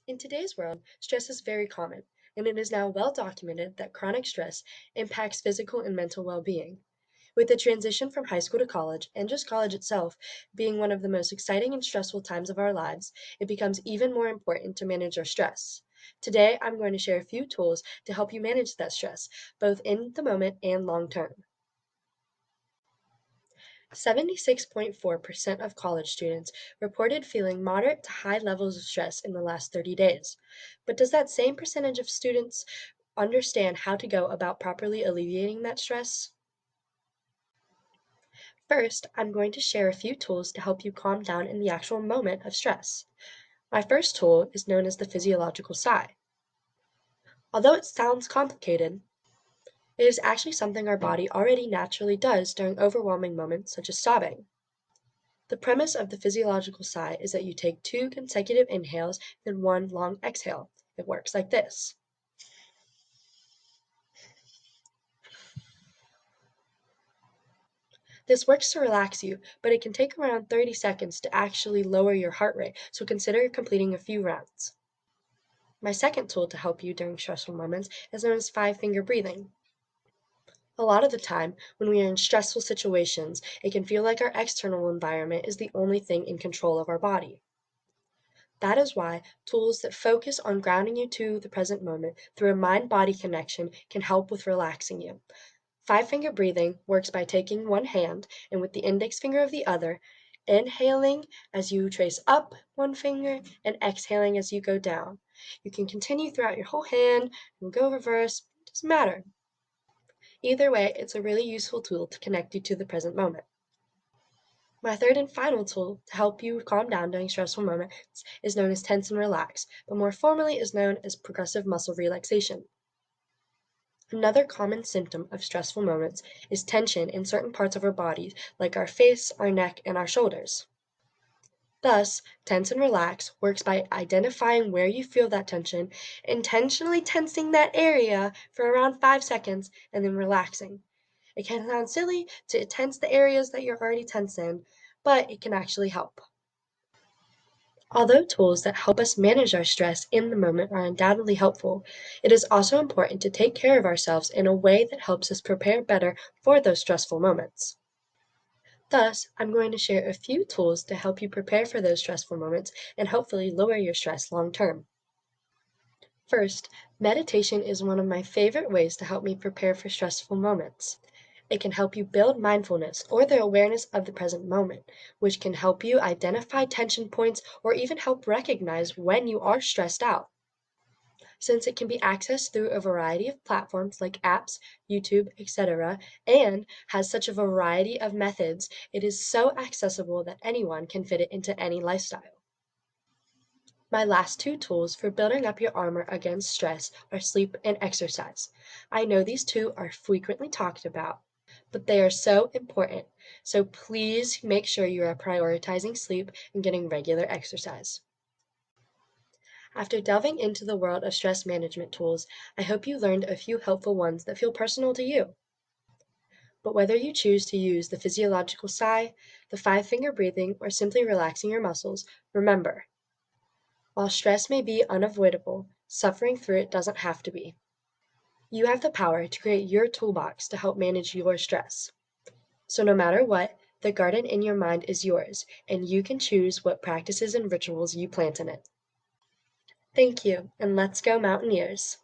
In today's world, stress is very common, and it is now well documented that chronic stress impacts physical and mental well being. With the transition from high school to college, and just college itself being one of the most exciting and stressful times of our lives, it becomes even more important to manage our stress. Today, I'm going to share a few tools to help you manage that stress, both in the moment and long term. 76.4% of college students reported feeling moderate to high levels of stress in the last 30 days. But does that same percentage of students understand how to go about properly alleviating that stress? First, I'm going to share a few tools to help you calm down in the actual moment of stress. My first tool is known as the physiological sigh. Although it sounds complicated, it is actually something our body already naturally does during overwhelming moments such as sobbing. The premise of the physiological sigh is that you take two consecutive inhales, then one long exhale. It works like this. This works to relax you, but it can take around 30 seconds to actually lower your heart rate, so consider completing a few rounds. My second tool to help you during stressful moments is known as five-finger breathing. A lot of the time, when we are in stressful situations, it can feel like our external environment is the only thing in control of our body. That is why tools that focus on grounding you to the present moment through a mind-body connection can help with relaxing you. Five-finger breathing works by taking one hand and with the index finger of the other, inhaling as you trace up one finger and exhaling as you go down. You can continue throughout your whole hand and go reverse, doesn't matter. Either way, it's a really useful tool to connect you to the present moment. My third and final tool to help you calm down during stressful moments is known as tense and relax, but more formally is known as progressive muscle relaxation. Another common symptom of stressful moments is tension in certain parts of our bodies, like our face, our neck, and our shoulders. Thus, tense and relax works by identifying where you feel that tension, intentionally tensing that area for around 5 seconds, and then relaxing. It can sound silly to tense the areas that you're already tense in, but it can actually help. Although tools that help us manage our stress in the moment are undoubtedly helpful, it is also important to take care of ourselves in a way that helps us prepare better for those stressful moments. Thus, I'm going to share a few tools to help you prepare for those stressful moments and hopefully lower your stress long term. First, meditation is one of my favorite ways to help me prepare for stressful moments. It can help you build mindfulness or the awareness of the present moment, which can help you identify tension points or even help recognize when you are stressed out. Since it can be accessed through a variety of platforms like apps, YouTube, etc., and has such a variety of methods, it is so accessible that anyone can fit it into any lifestyle. My last two tools for building up your armor against stress are sleep and exercise. I know these two are frequently talked about, but they are so important, so please make sure you are prioritizing sleep and getting regular exercise. After delving into the world of stress management tools, I hope you learned a few helpful ones that feel personal to you. But whether you choose to use the physiological sigh, the five-finger breathing, or simply relaxing your muscles, remember, while stress may be unavoidable, suffering through it doesn't have to be. You have the power to create your toolbox to help manage your stress. So no matter what, the garden in your mind is yours, and you can choose what practices and rituals you plant in it. Thank you, and let's go Mountaineers!